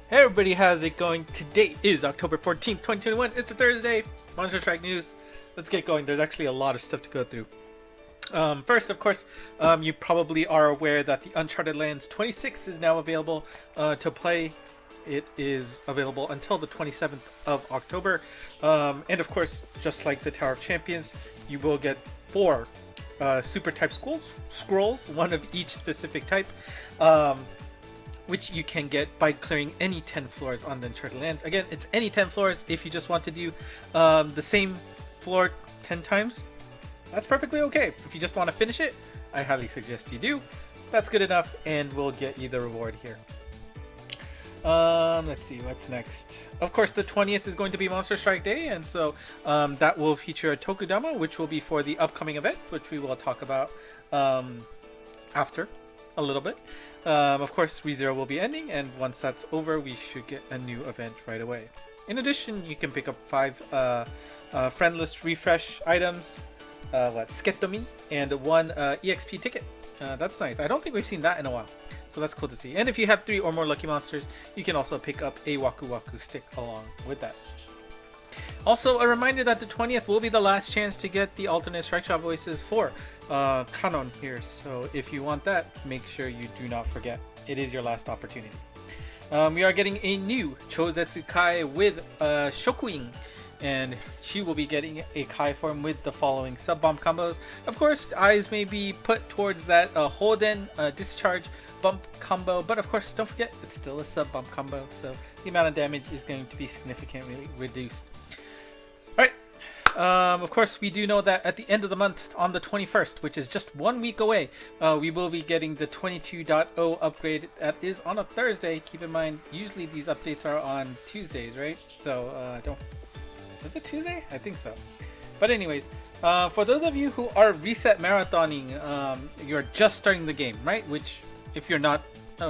Hey everybody, how's it going? Today is October 14th, 2021. It's a Thursday. Monster Strike news. Let's get going. There's actually a lot of stuff to go through. First, of course, you probably are aware that the Uncharted Lands 26 is now available to play. It is available until the 27th of October. And of course, just like the Tower of Champions, you will get 4 super type scrolls, one of each specific type. Which you can get by clearing any 10 floors on the Uncharted Lands. Again, it's any 10 floors. If you just want to do the same floor 10 times, that's perfectly okay. If you just want to finish it, I highly suggest you do. That's good enough, and we'll get you the reward here. Let's see, what's next? Of course, the 20th is going to be Monster Strike Day, and so that will feature a Tokudama, which will be for the upcoming event, which we will talk about after a little bit. Of course, ReZero will be ending, and once that's over, we should get a new event right away. In addition, you can pick up 5 friendless refresh items, Sketomi, and 1 EXP ticket. That's nice. I don't think we've seen that in a while, so that's cool to see. And if you have 3 or more lucky monsters, you can also pick up a Waku Waku stick along with that. Also, a reminder that the 20th will be the last chance to get the alternate Strike Shot voices for Kanon here. So if you want that, make sure you do not forget. It is your last opportunity. We are getting a new Chozetsu Kai with Shokuin, and she will be getting a Kai form with the following sub-bomb combos. Of course, eyes may be put towards that Hoden discharge bump combo, but of course, don't forget, it's still a sub-bomb combo, so the amount of damage is going to be significantly reduced. Alright, of course, we do know that at the end of the month, on the 21st, which is just 1 week away, we will be getting the 22.0 upgrade. That is on a Thursday. Keep in mind, usually these updates are on Tuesdays, right? So, is it Tuesday? I think so. But anyways, for those of you who are reset marathoning, you're just starting the game, right? Which, if you're not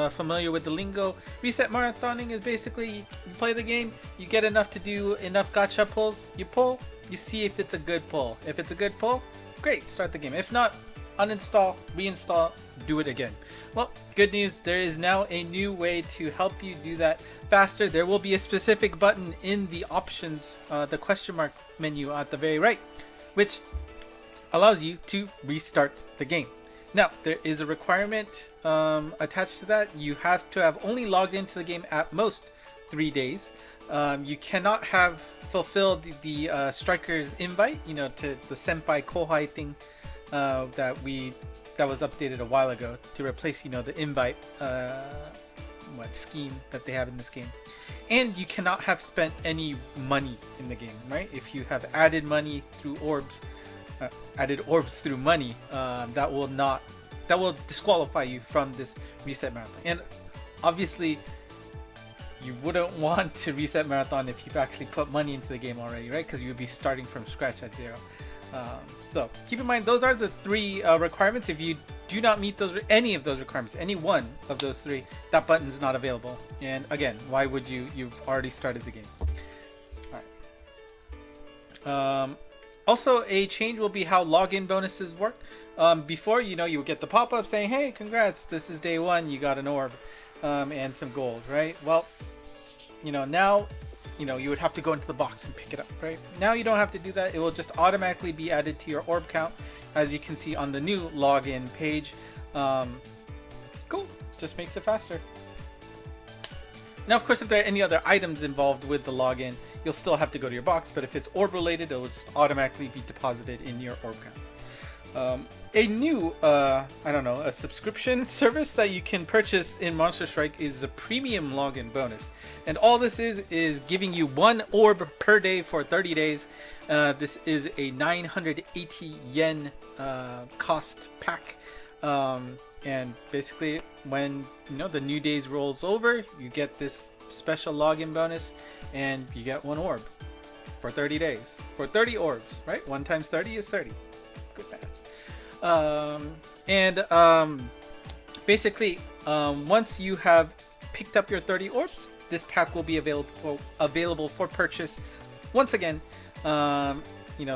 familiar with the lingo, reset marathoning is basically you play the game, you get enough to do enough gacha pulls, you pull, you see if it's a good pull. If it's a good pull, great, start the game. If not, uninstall, reinstall, do it again. Well, good news, there is now a new way to help you do that faster. There will be a specific button in the options, the question mark menu at the very right, which allows you to restart the game. Now, there is a requirement attached to that. You have to have only logged into the game at most 3 days. You cannot have fulfilled the striker's invite, to the senpai kohai thing that was updated a while ago to replace, the invite scheme that they have in this game. And you cannot have spent any money in the game, right? If you have added money through orbs, added orbs through money, that will disqualify you from this reset marathon. And obviously, you wouldn't want to reset marathon if you've actually put money into the game already, right? Because you would be starting from scratch at 0. So keep in mind, those are the 3 requirements. If you do not meet any of those requirements, any one of those 3, that button is not available. And again, why would you? You've already started the game. All right. Also, a change will be how login bonuses work. Before, you would get the pop-up saying, hey, congrats, this is day 1, you got an orb and some gold, right? Well, now, you would have to go into the box and pick it up, right? Now you don't have to do that. It will just automatically be added to your orb count, as you can see on the new login page. Cool, just makes it faster. Now, of course, if there are any other items involved with the login, you'll still have to go to your box, but if it's orb related, it will just automatically be deposited in your orb count. A new, a subscription service that you can purchase in Monster Strike is the premium login bonus. And all this is giving you 1 orb per day for 30 days. This is a 980 yen cost pack. And basically, when the new days rolls over, you get this special login bonus, and you get 1 orb for 30 days for 30 orbs, right? 1 times 30 is 30. Good math. Basically, once you have picked up your 30 orbs, this pack will be available for purchase once again,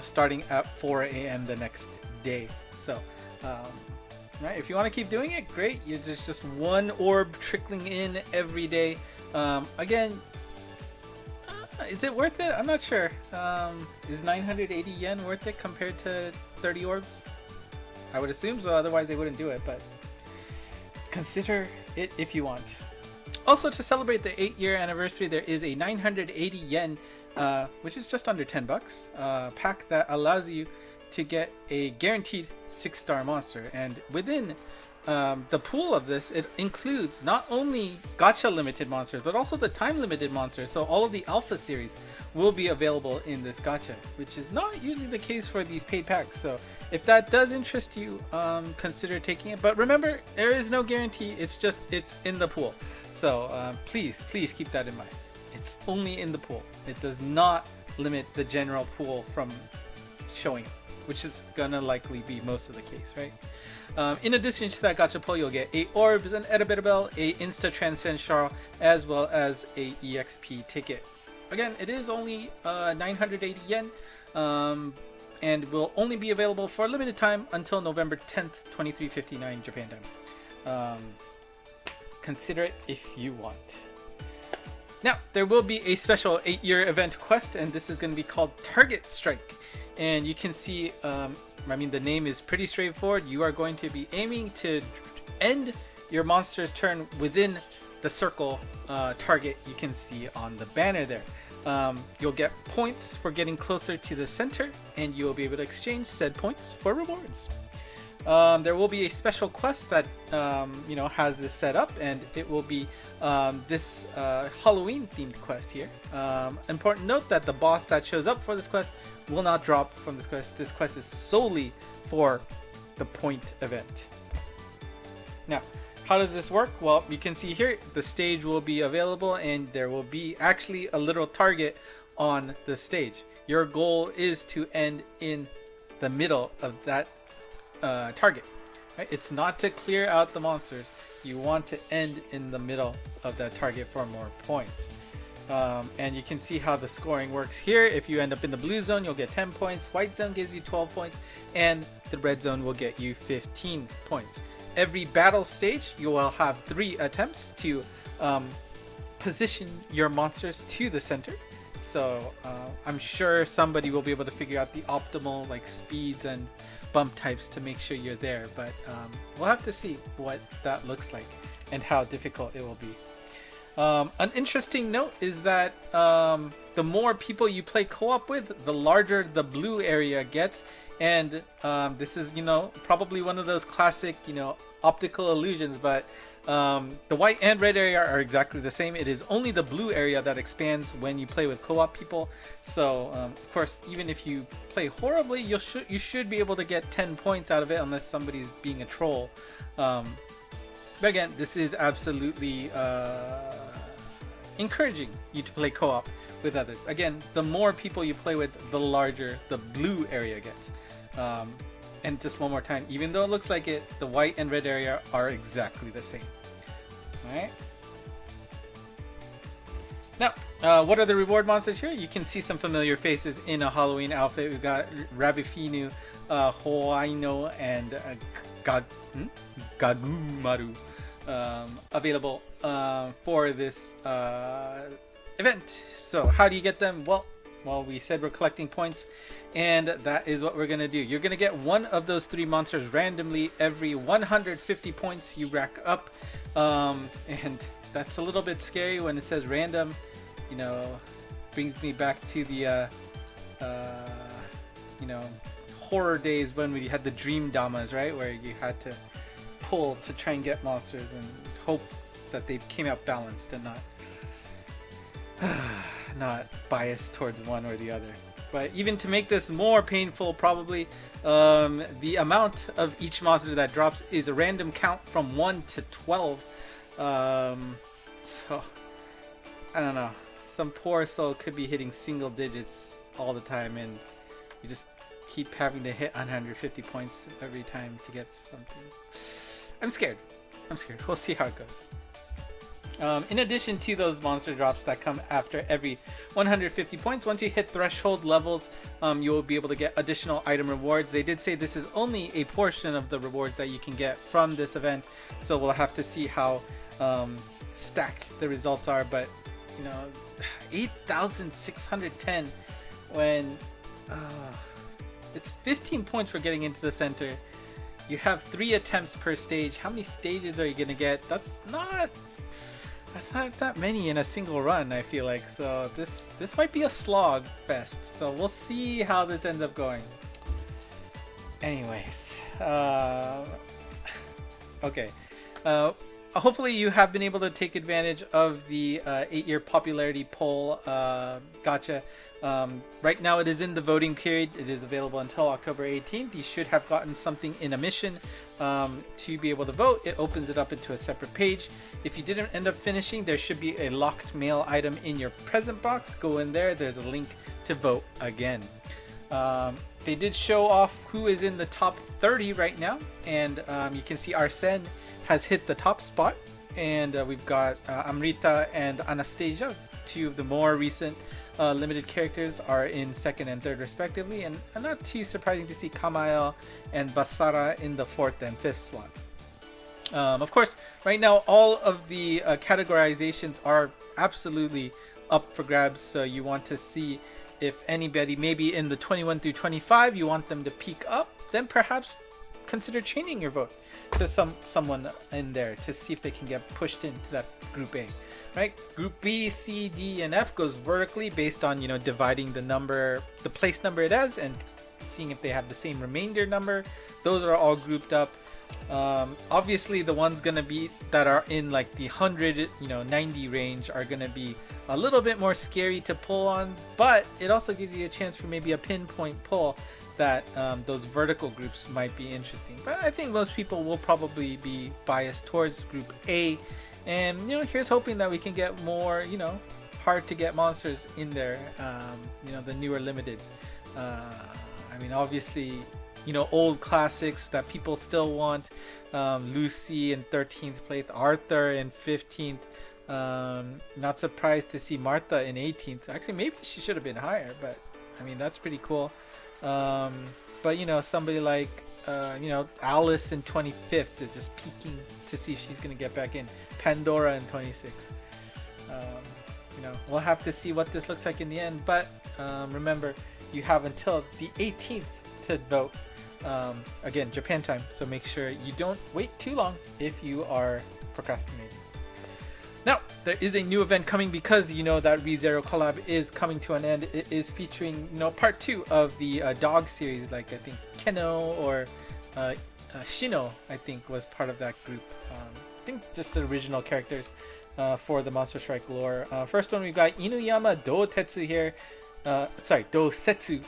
starting at 4 a.m. the next day. So, right, if you want to keep doing it, great. There's just 1 orb trickling in every day Again, is it worth it? I'm not sure. Is 980 yen worth it compared to 30 orbs? I would assume so, otherwise they wouldn't do it, but consider it if you want. Also, to celebrate the 8-year anniversary, there is a 980 yen, which is just under 10 bucks, pack that allows you to get a guaranteed 6-star monster. And within the pool of this, it includes not only gacha limited monsters, but also the time limited monsters. So all of the alpha series will be available in this gacha, which is not usually the case for these paid packs. So if that does interest you, consider taking it. But remember, there is no guarantee. It's in the pool. So please keep that in mind. It's only in the pool. It does not limit the general pool from showing, which is gonna likely be most of the case, right? In addition to that gacha pull, you'll get 8 orbs, an Edabeta Bell, a Insta Transcend Shard, as well as a EXP ticket. Again, it is only 980 yen, and will only be available for a limited time until November 10th, 2359 Japan time. Consider it if you want. Now, there will be a special 8-year event quest, and this is going to be called Target Strike. And you can see, I mean, the name is pretty straightforward. You are going to be aiming to end your monster's turn within the circle target you can see on the banner there. You'll get points for getting closer to the center, and you will be able to exchange said points for rewards. There will be a special quest that has this set up, and it will be this Halloween themed quest here. Important note that the boss that shows up for this quest will not drop from this quest. This quest is solely for the point event. Now, how does this work? Well, you can see here the stage will be available, and there will be actually a little target on the stage. Your goal is to end in the middle of that target, right? It's not to clear out the monsters. You want to end in the middle of that target for more points. And you can see how the scoring works here. If you end up in the blue zone, you'll get 10 points. White zone gives you 12 points, and the red zone will get you 15 points. Every battle stage, you will have 3 attempts to position your monsters to the center. So I'm sure somebody will be able to figure out the optimal speeds and bump types to make sure you're there, but we'll have to see what that looks like and how difficult it will be. An interesting note is that the more people you play co-op with, the larger the blue area gets, and this is probably one of those classic optical illusions, but the white and red area are exactly the same. It is only the blue area that expands when you play with co-op people. So of course, even if you play horribly, you should be able to get 10 points out of it, unless somebody's being a troll. But again, this is absolutely encouraging you to play co-op with others. Again, the more people you play with, the larger the blue area gets. And just one more time, even though it looks like it, the white and red area are exactly the same. Alright. Now, what are the reward monsters here? You can see some familiar faces in a Halloween outfit. We've got Rabifinu, Hoaino, and Gagumaru available for this event. So how do you get them? Well, we said we're collecting points, and that is what we're going to do. You're going to get one of those 3 monsters randomly every 150 points you rack up. And that's a little bit scary when it says random. Brings me back to the horror days when we had the dream damas, right, where you had to pull to try and get monsters and hope that they came out balanced and not biased towards one or the other. But even to make this more painful, probably the amount of each monster that drops is a random count from 1 to 12. So I don't know, some poor soul could be hitting single digits all the time, and you just keep having to hit 150 points every time to get something. I'm scared. We'll see how it goes. In addition to those monster drops that come after every 150 points, once you hit threshold levels, you will be able to get additional item rewards. They did say this is only a portion of the rewards that you can get from this event, so we'll have to see how stacked the results are, but you know, 8,610 when it's 15 points for getting into the center. You have 3 attempts per stage. How many stages are you gonna get? That's not that many in a single run, I feel like. So this might be a slog fest. So we'll see how this ends up going. Anyways, okay. Hopefully you have been able to take advantage of the 8-year popularity poll gacha. Right now it is in the voting period. It is available until October 18th. You should have gotten something in a mission to be able to vote. It opens it up into a separate page. If you didn't end up finishing, there should be a locked mail item in your present box. Go in there. There's a link to vote again. They did show off who is in the top 30 right now, and you can see Arsene has hit the top spot, and we've got Amrita and Anastasia, 2 of the more recent limited characters, are in 2nd and 3rd respectively, and not too surprising to see Kamael and Basara in the 4th and 5th slot. Of course, right now all of the categorizations are absolutely up for grabs, so you want to see if anybody maybe in the 21 through 25 you want them to peak up, then perhaps consider changing your vote to someone in there to see if they can get pushed into that group A. Right? Group B, C, D, and F goes vertically based on, you know, dividing the place number it has and seeing if they have the same remainder number. Those are all grouped up. Obviously the ones gonna be that are in like the 100, 90 range are gonna be a little bit more scary to pull on, but it also gives you a chance for maybe a pinpoint pull that those vertical groups might be interesting. But I think most people will probably be biased towards group A, and here's hoping that we can get more hard to get monsters in there, the newer limiteds. I mean, obviously old classics that people still want, Lucy in 13th place, Arthur in 15th, not surprised to see Martha in 18th. Actually, maybe she should have been higher, but I mean, that's pretty cool. But somebody like Alice in 25th is just peeking to see if she's gonna get back in. Pandora in 26th. We'll have to see what this looks like in the end, but remember, you have until the 18th to vote. Again, Japan time, so make sure you don't wait too long if you are procrastinating. Now, there is a new event coming because that ReZero collab is coming to an end. It is featuring part 2 of the dog series, like I think Keno or Shino I think was part of that group. I think just the original characters for the Monster Strike lore. First one, we've got Inuyama Dotetsu here. Dosetsu.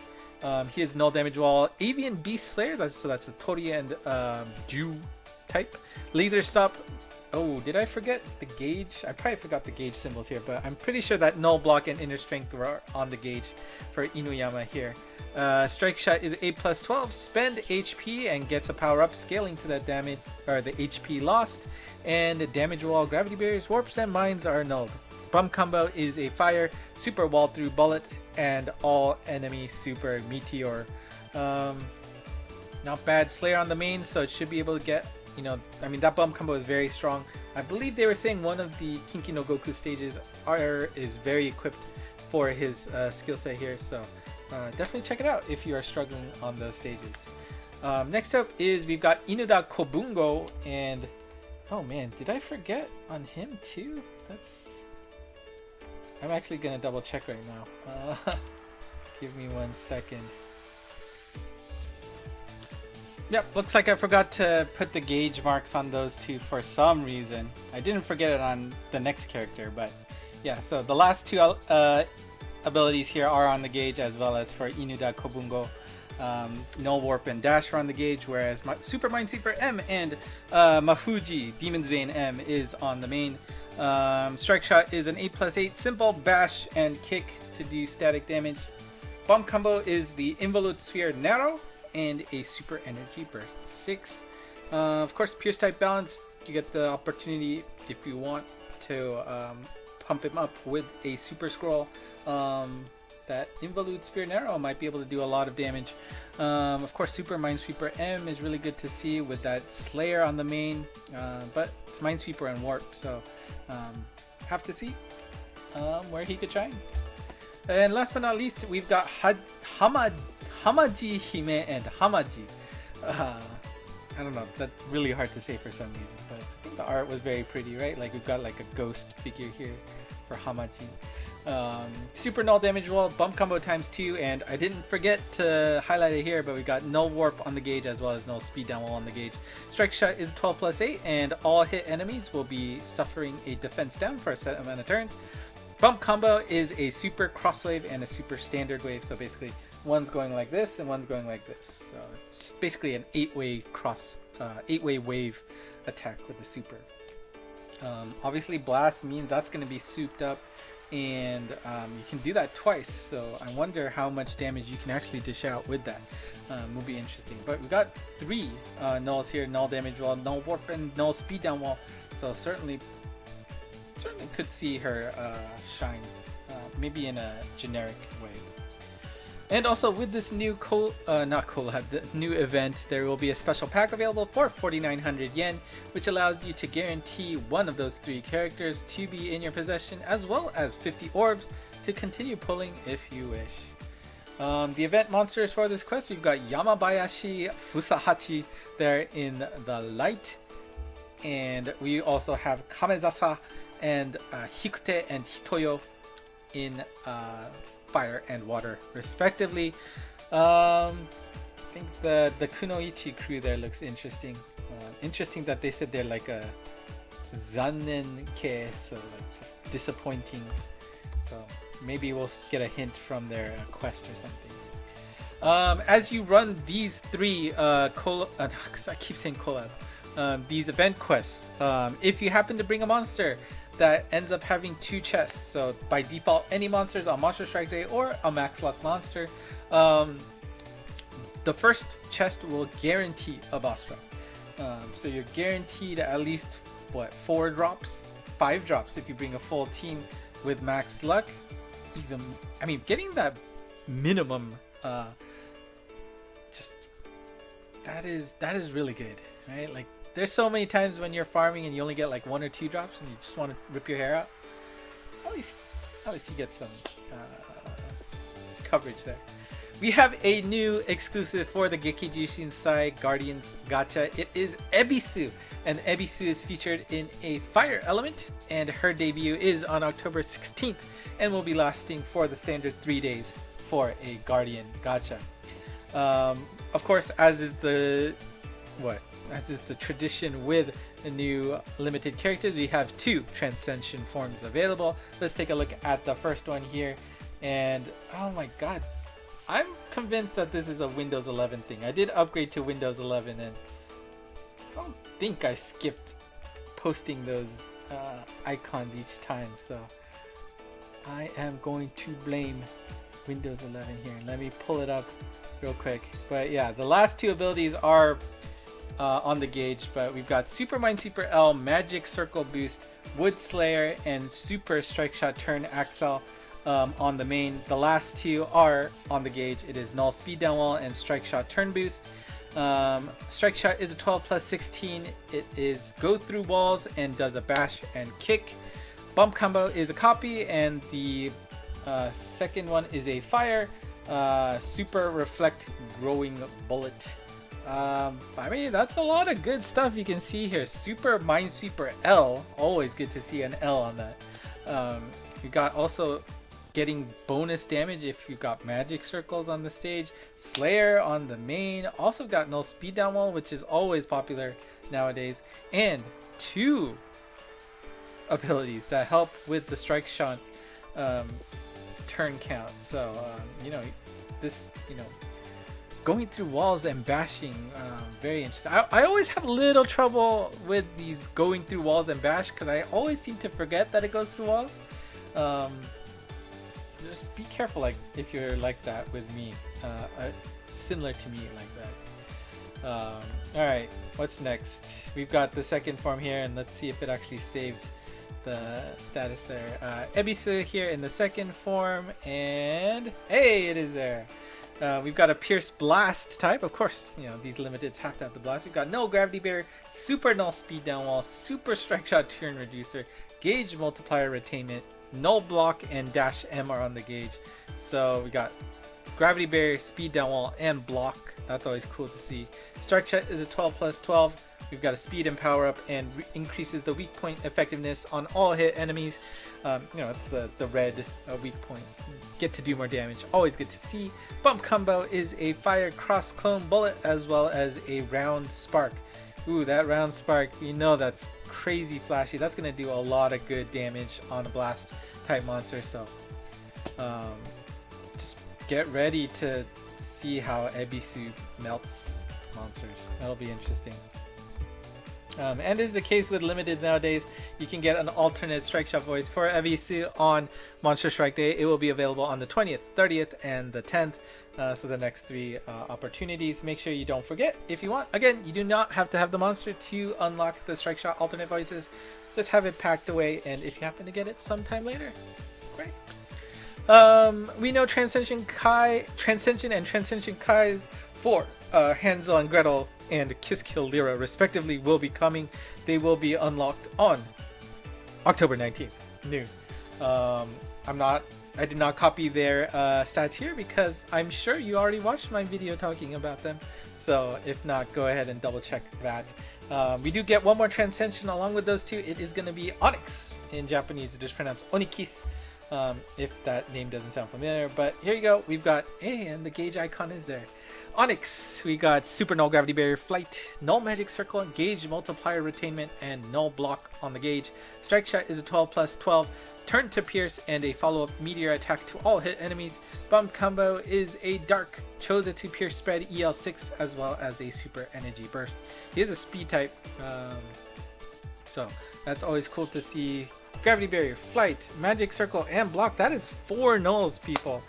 He is null damage wall, Avian Beast Slayer, so that's the Tori and Ju type. Laser Stop. Oh, did I forget the gauge? I probably forgot the gauge symbols here, but I'm pretty sure that null block and inner strength were on the gauge for Inuyama here. Strike Shot is A plus 12, spend HP and gets a power up, scaling to that damage or the HP lost, and damage wall, gravity barriers, warps, and mines are nulled. Bum combo is a fire, super wall through bullet, and all enemy super meteor. Not bad. Slayer on the main, so it should be able to get, I mean, that bum combo is very strong. I believe they were saying one of the Kinki no Goku stages is very equipped for his skill set here, so definitely check it out if you are struggling on those stages. Next up is we've got Inuda Kobungo, and oh man, did I forget on him too? I'm actually gonna double check right now. Give me 1 second. Yep, looks like I forgot to put the gauge marks on those two for some reason. I didn't forget it on the next character, but yeah, so the last 2 abilities here are on the gauge, as well as for Inuda Kobungo. Null Warp and Dash are on the gauge, whereas Super Minesweeper M and Mafuji Demon's Vein M is on the main. Strike Shot is an 8+8 simple bash and kick to do static damage. Bomb combo is the Involute Sphere Narrow and a Super Energy Burst 6. Of course, Pierce type balance, you get the opportunity if you want to pump him up with a Super Scroll. That that Involute Spear and Arrow might be able to do a lot of damage. Of course, Super Minesweeper M is really good to see with that Slayer on the main, but it's Minesweeper and Warp, so have to see where he could shine. And last but not least, we've got Hamaji Hime and Hamaji. I don't know, that's really hard to say for some reason, but I think the art was very pretty, right? Like we've got like a ghost figure here for Hamaji. Super null damage roll, bump combo ×2, and I didn't forget to highlight it here, but we got null warp on the gauge as well as null speed down wall on the gauge. Strike shot is 12+8, and all hit enemies will be suffering a defense down for a set amount of turns. Bump combo is a super cross wave and a super standard wave, so basically one's going like this and one's going like this. So it's basically an 8-way cross, 8-way wave attack with the super. Obviously blast means that's going to be souped up, and you can do that twice, so I wonder how much damage you can actually dish out with that. Will be interesting. But we got 3 nulls here: null damage wall, null warp, and null speed down wall. So certainly could see her shine, maybe in a generic way. And also with this new the new event, there will be a special pack available for 4,900 yen, which allows you to guarantee one of those 3 characters to be in your possession, as well as 50 orbs to continue pulling if you wish. The event monsters for this quest, we've got Yamabayashi Fusahachi there in the light, and we also have Kamezasa and Hikute and Hitoyo in fire and water respectively. I think the Kunoichi crew there looks interesting. Interesting that they said they're like a zannen-ke, so like just disappointing. So maybe we'll get a hint from their quest or something. As you run these 3 I keep saying collab, these event quests, if you happen to bring a monster that ends up having 2 chests, so by default any monsters on Monster Strike Day or a max luck monster, the first chest will guarantee a boss drop. So you're guaranteed at least 4 drops, 5 drops if you bring a full team with max luck. Even, I mean, getting that minimum, just that is really good, right? Like, there's so many times when you're farming and you only get like 1 or 2 drops and you just want to rip your hair out. At least you get some coverage there. We have a new exclusive for the Gekijushin Sai Guardians Gacha. It is Ebisu, and Ebisu is featured in a fire element, and her debut is on October 16th and will be lasting for the standard 3 days for a Guardian Gacha. Of course, as is the tradition with the new limited characters, we have 2 Transcension forms available. Let's take a look at the first one here, and oh my god, I'm convinced that this is a Windows 11 thing. I did upgrade to Windows 11 and I don't think I skipped posting those icons each time, so I am going to blame Windows 11 here. Let me pull it up real quick. But yeah, the last 2 abilities are on the gauge, but we've got Super Minesweeper L, Magic Circle Boost, Wood Slayer, and Super Strike Shot Turn Axel on the main. The last 2 are on the gauge. It is Null Speed Down Wall and Strike Shot Turn Boost. Strike Shot is a 12+16. It is go through walls and does a bash and kick. Bump combo is a copy, and the second one is a fire. Super Reflect Growing Bullet. I mean, that's a lot of good stuff you can see here. Super Minesweeper L, always good to see an L on that. You got also getting bonus damage if you've got magic circles on the stage. Slayer on the main, also got no speed down wall, which is always popular nowadays, and 2 abilities that help with the strike shot turn count. So going through walls and bashing, very interesting. I always have a little trouble with these going through walls and bash because I always seem to forget that it goes through walls. Just be careful, like if you're like that with me, similar to me like that. All right, what's next? We've got the second form here, and let's see if it actually saved the status there. Ebisu here in the second form, and hey, it is there. We've got a Pierce Blast type. Of course, you know, these limiteds have to have the blast. We've got no Gravity Barrier, Super Null Speed Down Wall, Super Strike Shot Turn Reducer, Gauge Multiplier Retainment, Null Block, and Dash M are on the gauge. So we got Gravity Barrier, Speed Down Wall, and Block. That's always cool to see. Strike Shot is a 12+12. We've got a Speed and Power Up, and increases the weak point effectiveness on all hit enemies. You know, it's the red weak point. Get to do more damage. Always good to see. Bump Combo is a Fire Cross Clone Bullet as well as a Round Spark. Ooh, that Round Spark, you know that's crazy flashy. That's going to do a lot of good damage on a Blast type monster. So just get ready to see how Ebisu melts monsters. That'll be interesting. And is the case with limiteds nowadays, you can get an alternate Strike Shot voice for Ebisu on Monster Strike Day. It will be available on the 20th, 30th, and the 10th. So the next 3 opportunities. Make sure you don't forget if you want. Again, you do not have to have the monster to unlock the Strike Shot alternate voices. Just have it packed away, and if you happen to get it sometime later, great. We know Transcension and Transcension Kai's for Hansel and Gretel and Kiss Kill Lyra respectively will be coming. They will be unlocked on October 19th, noon. I did not copy their stats here because I'm sure you already watched my video talking about them. So if not, go ahead and double check that. We do get one more Transcension along with those 2. It is going to be Onix. In Japanese, it is pronounced Onix. If that name doesn't sound familiar, but here you go. We've got, and the gauge icon is there. Onix, we got Super Null Gravity Barrier Flight, Null Magic Circle, Gauge Multiplier Retainment, and Null Block on the gauge. Strike Shot is a 12+12, Turn to Pierce, and a follow-up Meteor attack to all hit enemies. Bump Combo is a Dark, Choza to Pierce Spread EL6, as well as a Super Energy Burst. He is a Speed type, so that's always cool to see. Gravity Barrier, Flight, Magic Circle, and Block. That is 4 nulls, people.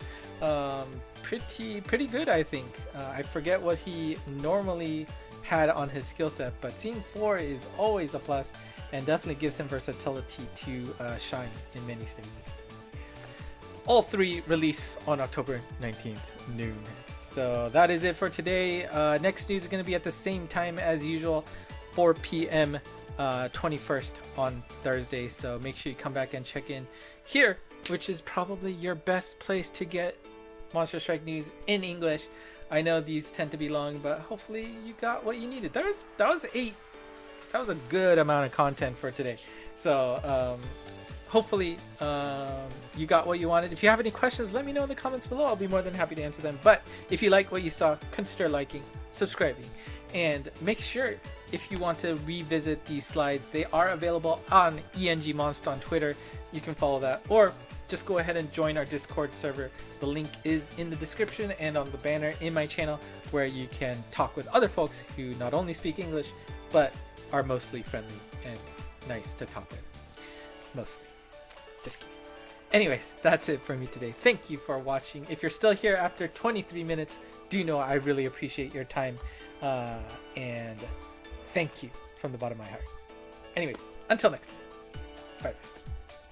Pretty good, I think. I forget what he normally had on his skill set, but seeing 4 is always a plus and definitely gives him versatility to shine in many stages. All 3 release on October 19th, noon. So that is it for today. Next news is going to be at the same time as usual, 4 p.m. 21st on Thursday. So make sure you come back and check in here, which is probably your best place to get Monster Strike news in English. I know these tend to be long, but hopefully you got what you needed. That was 8. That was a good amount of content for today. So hopefully you got what you wanted. If you have any questions, let me know in the comments below. I'll be more than happy to answer them. But if you like what you saw, consider liking, subscribing, and make sure if you want to revisit these slides, they are available on Monst on Twitter. You can follow that, or just go ahead and join our Discord server. The link is in the description and on the banner in my channel, where you can talk with other folks who not only speak English, but are mostly friendly and nice to talk with. Mostly. Just kidding. Anyways, that's it for me today. Thank you for watching. If you're still here after 23 minutes, do know I really appreciate your time. And thank you from the bottom of my heart. Anyways, until next time. Bye.